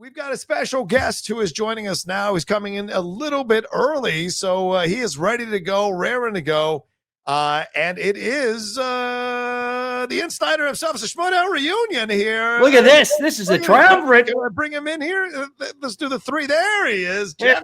we've got a special guest who is joining us now. He's coming in a little bit early, so he is ready to go, raring to go. And it is the insider himself. It's a Schmoedown reunion here. Look at this. This is a triumvirate. Bring him in here. Let's do the three. There he is. Jeff.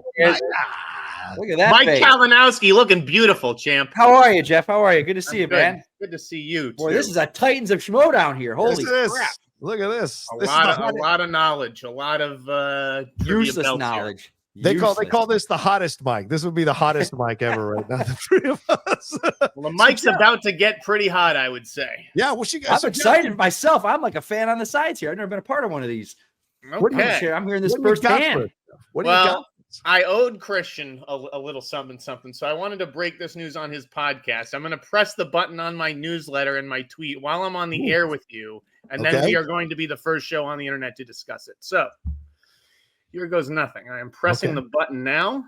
Look at that. Mike face. Kalinowski looking beautiful, champ. How are you, Jeff? How are you? Good to see you, Good. man. Good to see you, Boy, too. this is a Titans of Schmoedown here. Holy crap. Look at this. A lot of knowledge, a lot of useless knowledge. They call this the hottest mic. This would be the hottest mic ever right now. The three of us. Well, the mic's about to get pretty hot, I would say. Yeah, well, I'm excited myself. I'm like a fan on the sides here. I've never been a part of one of these. Okay. I'm hearing this firsthand. What do you got? I owed Christian a little something, so I wanted to break this news on his podcast. I'm going to press the button on my newsletter and my tweet while I'm on the air with you, and then we are going to be the first show on the internet to discuss it. So here goes nothing. I am pressing the button now.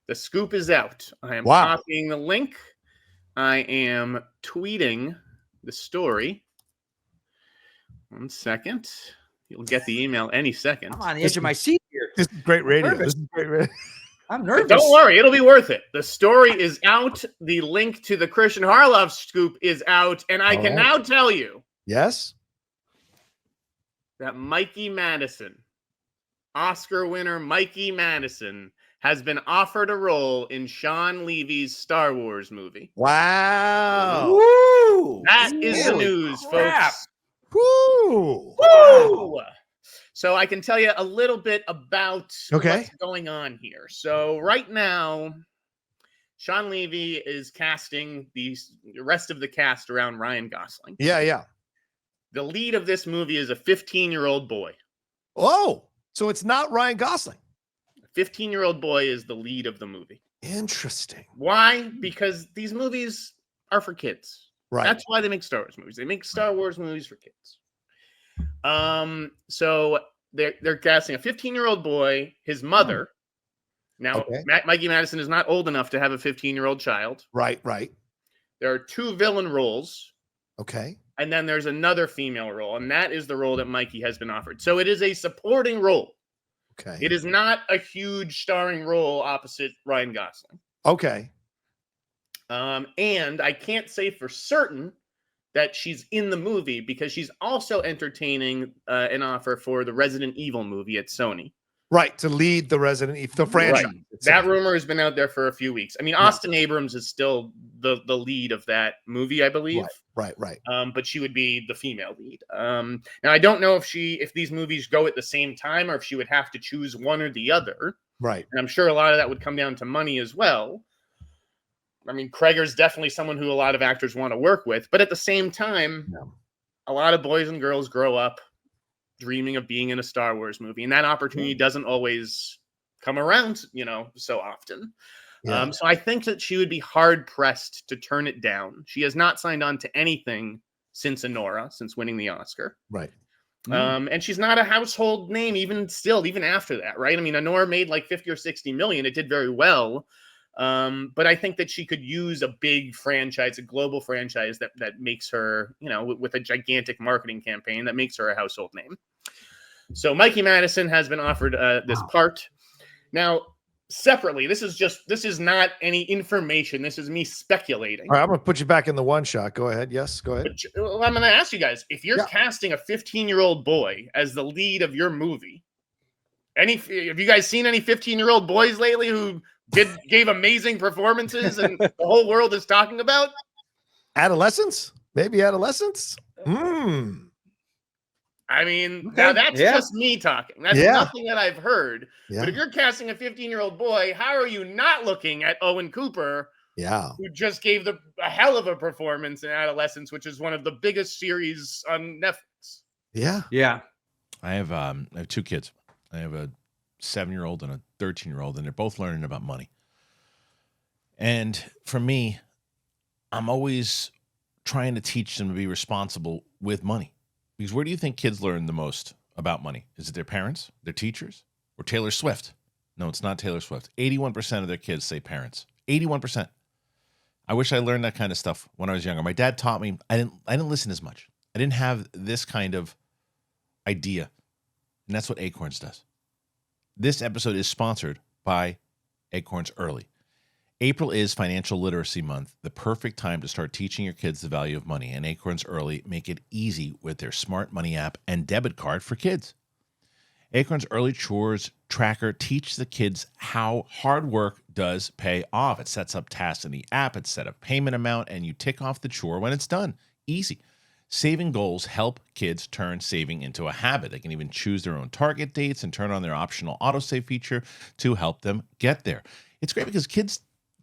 The scoop is out. I am copying the link. I am tweeting the story. 1 second. You'll get the email any second. I'm on the edge of my seat here. This is great radio. This is great radio. I'm nervous. Don't worry, it'll be worth it. The story is out. The link to the Christian Harloff scoop is out. And I can now tell you. Yes. That Mikey Madison, Oscar winner Mikey Madison, has been offered a role in Shawn Levy's Star Wars movie. Wow. Woo! That is the news, folks. Woo! Woo! So I can tell you a little bit about what's going on here. So right now, Shawn Levy is casting the rest of the cast around Ryan Gosling. Yeah. The lead of this movie is a 15-year-old boy. Oh, so it's not Ryan Gosling. A 15-year-old boy is the lead of the movie. Interesting. Why? Because these movies are for kids. Right. That's why they make Star Wars movies. They make Star Wars movies for kids. So they're casting a 15-year-old boy, his mother. Now, Mikey Madison is not old enough to have a 15-year-old child. Right. There are two villain roles. Okay. And then there's another female role, and that is the role that Mikey has been offered. So it is a supporting role. Okay. It is not a huge starring role opposite Ryan Gosling. Okay. And I can't say for certain that she's in the movie because she's also entertaining an offer for the Resident Evil movie at Sony. Right, to lead the Resident Evil, the franchise. Right. That rumor has been out there for a few weeks. I mean, Austin Abrams is still the lead of that movie, I believe. Right. But she would be the female lead. Now, I don't know if these movies go at the same time or if she would have to choose one or the other. Right. And I'm sure a lot of that would come down to money as well. I mean, Kreger's definitely someone who a lot of actors want to work with. But at the same time, a lot of boys and girls grow up dreaming of being in a Star Wars movie. And that opportunity doesn't always come around, so often. Yeah. So I think that she would be hard-pressed to turn it down. She has not signed on to anything since Honora, since winning the Oscar. Right. And she's not a household name even after that, right? I mean, Honora made like 50 or 60 million. It did very well. But I think that she could use a big franchise, a global franchise that makes her, with a gigantic marketing campaign that makes her a household name. So Mikey Madison has been offered this part. Now, separately, this is not any information. This is me speculating. All right, I'm going to put you back in the one shot. Go ahead. Yes, go ahead. But I'm going to ask you guys, if you're casting a 15-year-old boy as the lead of your movie, have you guys seen any 15-year-old boys lately who gave amazing performances and the whole world is talking about? Adolescence? Maybe adolescence? I mean, now that's just me talking. That's nothing that I've heard. Yeah. But if you're casting a 15-year-old boy, how are you not looking at Owen Cooper, who just gave a hell of a performance in Adolescence, which is one of the biggest series on Netflix? Yeah. I have two kids. I have a 7-year-old and a 13-year-old, and they're both learning about money. And for me, I'm always trying to teach them to be responsible with money. Because where do you think kids learn the most about money? Is it their parents, their teachers, or Taylor Swift? No, it's not Taylor Swift. 81% of their kids say parents. 81%. I wish I learned that kind of stuff when I was younger. My dad taught me. I didn't listen as much. I didn't have this kind of idea And that's what Acorns does. This episode is sponsored by Acorns Early. April is Financial Literacy Month, the perfect time to start teaching your kids the value of money. And Acorns Early make it easy with their smart money app and debit card for kids. Acorns Early Chores Tracker teaches the kids how hard work does pay off. It sets up tasks in the app, it sets a payment amount, and you tick off the chore when it's done. Easy. Saving goals help kids turn saving into a habit. They can even choose their own target dates and turn on their optional autosave feature to help them get there. It's great because kids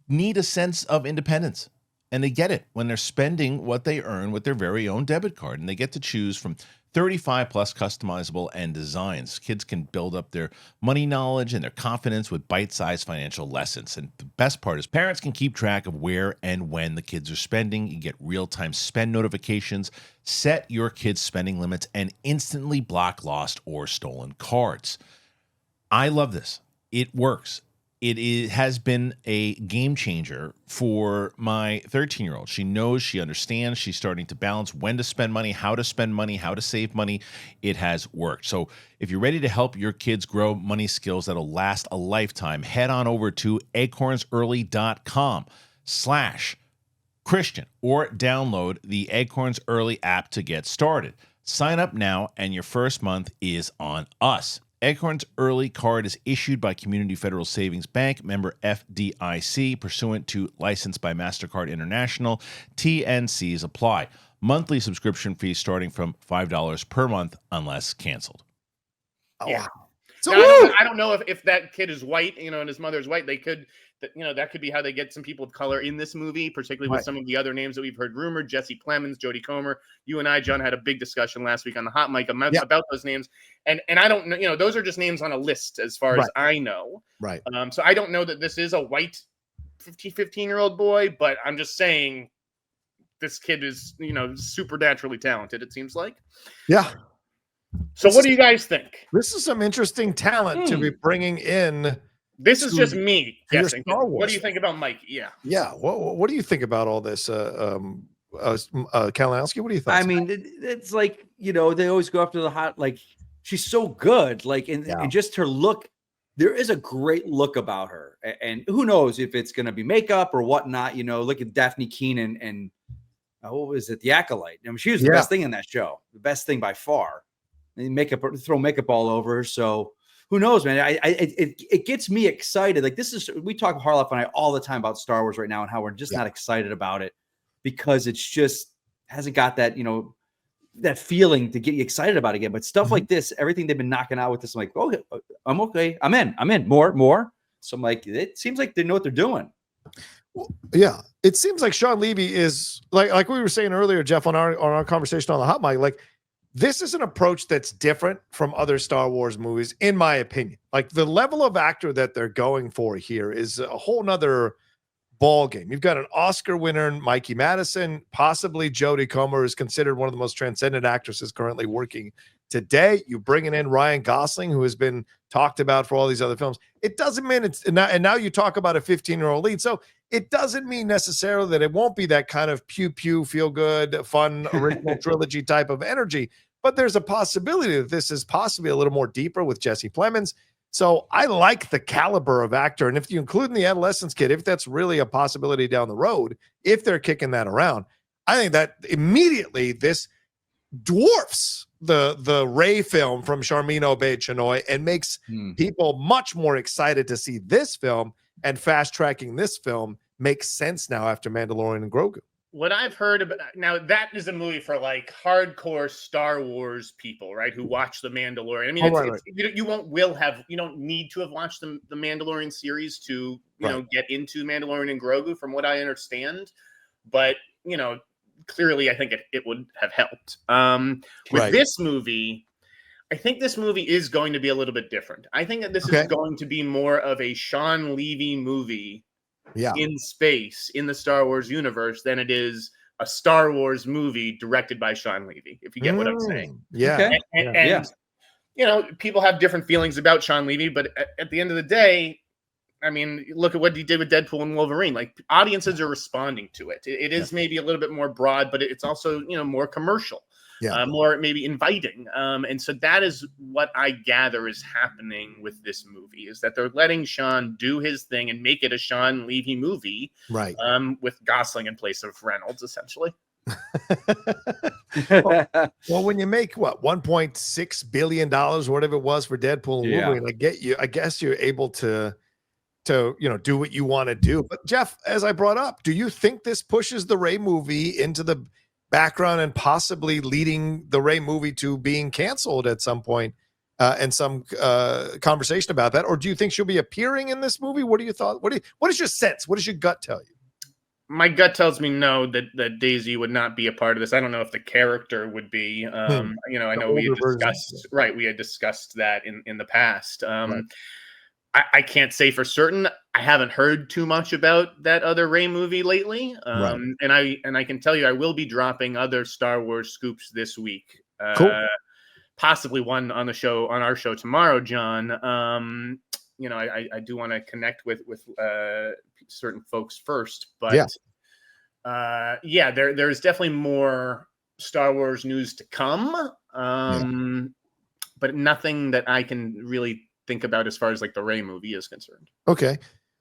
need a sense of independence, and they get it when they're spending what they earn with their very own debit card, and they get to choose from 35 plus customizable and designs. Kids can build up their money knowledge and their confidence with bite-sized financial lessons. And the best part is parents can keep track of where and when the kids are spending. You get real-time spend notifications, set your kids' spending limits, and instantly block lost or stolen cards. I love this. It works. It has been a game changer for my 13-year-old. She knows, she understands, she's starting to balance when to spend money, how to save money. It has worked. So if you're ready to help your kids grow money skills that'll last a lifetime, head on over to acornsearly.com/Christian or download the Acorns Early app to get started. Sign up now and your first month is on us. Acorns Early card is issued by Community Federal Savings Bank, member FDIC, pursuant to license by MasterCard International. TNCs apply. Monthly subscription fees starting from $5 per month unless canceled. Yeah. So now, I don't know if that kid is white, and his mother's white. They could, that could be how they get some people of color in this movie, particularly with some of the other names that we've heard rumored. Jesse Plemons, Jodie Comer. You and I, John, had a big discussion last week on the hot mic about those names. And I don't know, those are just names on a list as far as I know. Right. So I don't know that this is a white 15-year-old boy, but I'm just saying this kid is, supernaturally talented, it seems like. Yeah. So what do you guys think? This is some interesting talent to be bringing in. This is just me guessing. Star Wars. What do you think about Mikey? Yeah. Yeah. What do you think about all this? Kalinowski, what do you think? I mean, it's like, they always go after the hot, like, she's so good. Like, and just her look, there is a great look about her. And who knows if it's going to be makeup or whatnot, look at Daphne Keenan and what was it? The Acolyte. I mean, she was the best thing in that show. The best thing by far. And throw makeup all over her. So who knows, man? It gets me excited. Like we talk Harloff and I all the time about Star Wars right now and how we're just not excited about it because it's just hasn't got that, that feeling to get you excited about it again. But stuff like this, everything they've been knocking out with this, I'm like, okay, I'm okay. I'm in more. So I'm like, it seems like they know what they're doing. Well, yeah, it seems like Shawn Levy is like we were saying earlier, Jeff, on our conversation on the hot mic, like, this is an approach that's different from other Star Wars movies, in my opinion. Like, the level of actor that they're going for here is a whole nother ball game. You've got an Oscar winner, Mikey Madison, possibly Jodie Comer is considered one of the most transcendent actresses currently working today. You bringing in Ryan Gosling, who has been talked about for all these other films. It doesn't mean it's and now you talk about a 15-year-old lead. So it doesn't mean necessarily that it won't be that kind of pew feel good, fun, original trilogy type of energy. But there's a possibility that this is possibly a little more deeper with Jesse Plemons. So I like the caliber of actor. And if you include in the adolescence kid, if that's really a possibility down the road, if they're kicking that around, I think that immediately this dwarfs the Rey film from Charmin Obaid-Chinoy and makes people much more excited to see this film, and fast-tracking this film makes sense now after Mandalorian and Grogu. What I've heard about now, that is a movie for like hardcore Star Wars people, right? Who watch The Mandalorian. I mean, you don't need to have watched the Mandalorian series to, get into Mandalorian and Grogu, from what I understand. But, clearly I think it would have helped. With this movie, I think this movie is going to be a little bit different. I think that this is going to be more of a Shawn Levy movie in space in the Star Wars universe than it is a Star Wars movie directed by Shawn Levy, if you get what I'm saying. Yeah. And people have different feelings about Shawn Levy, but at the end of the day, I mean, look at what he did with Deadpool and Wolverine. Like, audiences are responding to it. It is maybe a little bit more broad, but it's also, more commercial. more maybe inviting. And so that is what I gather is happening with this movie, is that they're letting Shawn do his thing and make it a Shawn Levy movie, right? With Gosling in place of Reynolds, essentially. well, when you make what $1.6 billion, whatever it was for Deadpool and Wolverine, I guess you're able to do what you want to do. But Jeff, as I brought up, do you think this pushes the Rey movie into the background and possibly leading the Rey movie to being canceled at some point, and some conversation about that? Or do you think she'll be appearing in this movie? What do you thought? What is your sense? What does your gut tell you? My gut tells me no, that Daisy would not be a part of this. I don't know if the character would be. I know we had discussed that in the past. I can't say for certain. I haven't heard too much about that other Rey movie lately. And I can tell you I will be dropping other Star Wars scoops this week. Cool. Possibly one on our show tomorrow, John. I do want to connect with certain folks first, but there's definitely more Star Wars news to come. But nothing that I can really think about as far as like the Rey movie is concerned. Okay.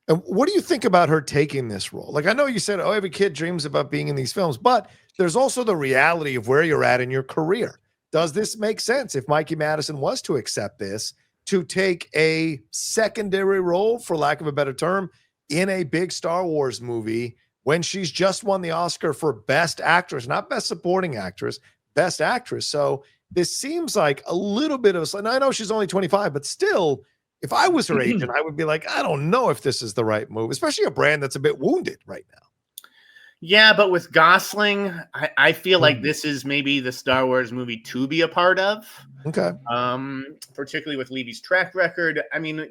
And what do you think about her taking this role? Like, I know you said, every kid dreams about being in these films, but there's also the reality of where you're at in your career. Does this make sense if Mikey Madison was to accept this, to take a secondary role, for lack of a better term, in a big Star Wars movie when she's just won the Oscar for Best Actress, not Best Supporting Actress, Best Actress? So this seems like a little bit of, and I know she's only 25, but still, if I was her agent, I would be like, I don't know if this is the right move, especially a brand that's a bit wounded right now. Yeah, but with Gosling, I feel like this is maybe the Star Wars movie to be a part of. Okay. Particularly with Levy's track record. I mean,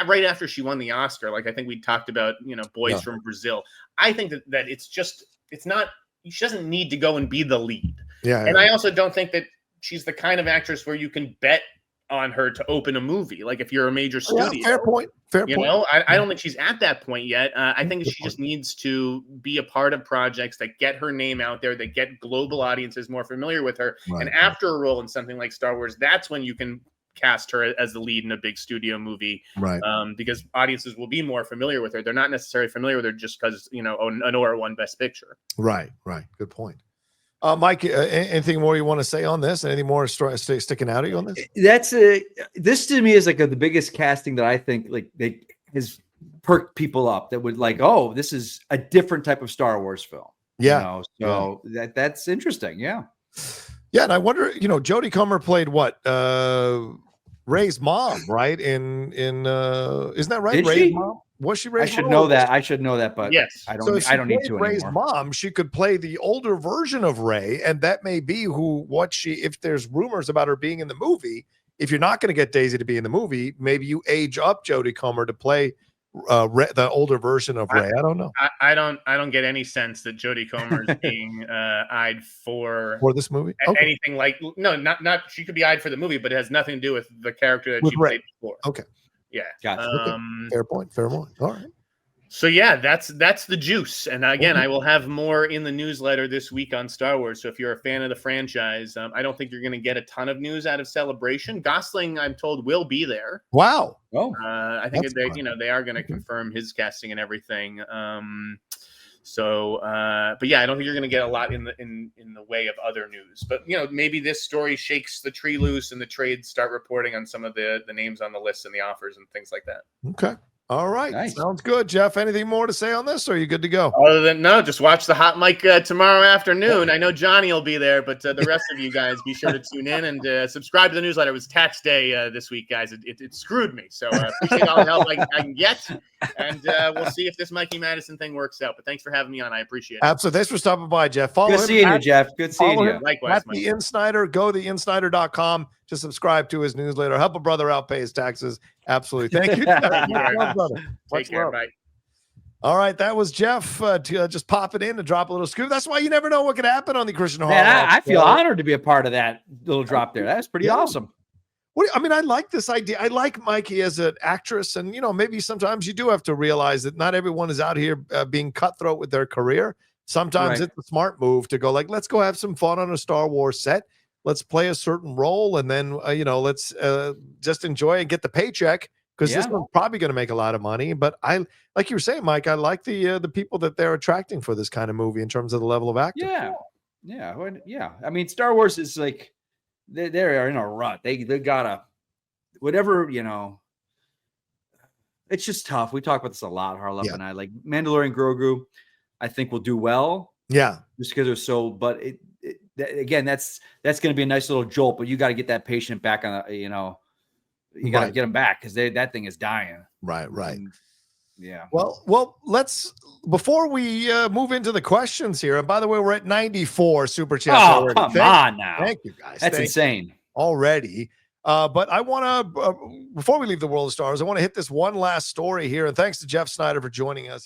right after she won the Oscar, like I think we talked about, Boys from Brazil. I think that it's not, she doesn't need to go and be the lead. And I also don't think that she's the kind of actress where you can bet on her to open a movie. Like if you're a major studio, fair point. I don't think she's at that point yet. I think she just needs to be a part of projects that get her name out there, that get global audiences more familiar with her. And after a role in something like Star Wars, that's when you can cast her as the lead in a big studio movie. Because audiences will be more familiar with her. They're not necessarily familiar with her just because, Honora won Best Picture. Right. Good point. Mike, anything more you want to say on this? Anything more sticking out at you on this? This to me is like the biggest casting that I think has perked people up, that would like, oh, this is a different type of Star Wars film. That's interesting. Yeah. And I wonder, Jodie Comer played what? Rey's mom, right? In isn't that right? Rey's mom? Was she Rey's mom? I should know that, but yes, I don't need to Rey's anymore. Mom, she could play the older version of Rey, and that may be if there's rumors about her being in the movie, if you're not going to get Daisy to be in the movie, maybe you age up Jodie Comer to play the older version of Rey. I don't know. I don't get any sense that Jodie Comer is being eyed for this movie. Anything like not she could be eyed for the movie, but it has nothing to do with the character that she played before. Okay. Yeah. Gotcha. Fair point. All right. So yeah, that's the juice. And again, I will have more in the newsletter this week on Star Wars. So if you're a fan of the franchise, I don't think you're going to get a ton of news out of Celebration. Gosling, I'm told, will be there. Wow. I think they are going to confirm his casting and everything. But yeah, I don't think you're going to get a lot in the way of other news. But maybe this story shakes the tree loose and the trades start reporting on some of the names on the list and the offers and things like that. Okay. All right. Nice. Sounds good, Jeff. Anything more to say on this, or are you good to go? Other than just watch the Hot Mic tomorrow afternoon. I know Johnny will be there, but the rest of you guys be sure to tune in and subscribe to the newsletter. It was tax day this week, guys. It screwed me. So appreciate all the help I can get. And we'll see if this Mikey Madison thing works out. But thanks for having me on. I appreciate it. Absolutely. Thanks for stopping by, Jeff. Good seeing you, Jeff. Good seeing you. Likewise, Mike. The Insnider. Go to theinsnider.com to subscribe to his newsletter. Help a brother out pay his taxes. Absolutely. Thank you. Take care. Bye. All right, that was Jeff just popping in to drop a little scoop. That's why you never know what could happen on the Christian Harloff. I feel honored to be a part of that little drop there. That's pretty awesome. I like this idea. I like Mikey as an actress, and maybe sometimes you do have to realize that not everyone is out here being cutthroat with their career. Sometimes Right. it's a smart move to go like, let's go have some fun on a Star Wars set. Let's play a certain role, and then let's just enjoy and get the paycheck, because this one's probably going to make a lot of money. But I, like you were saying, Mike, I like the people that they're attracting for this kind of movie in terms of the level of acting. Yeah. I mean, Star Wars is like they're in a rut. They gotta whatever, it's just tough. We talk about this a lot, Harloff and I. Like Mandalorian Grogu, I think will do well. Yeah. Just because they're so, but again, that's going to be a nice little jolt, but you got to get that patient back on you got to get them back, because that thing is dying. Right. And, yeah. Well, let's, before we move into the questions here, and by the way, we're at 94 super chats already. Come on now. Thank you, guys. That's insane. Already. But I want to, before we leave the world of stars, I want to hit this one last story here. And thanks to Jeff Snyder for joining us here.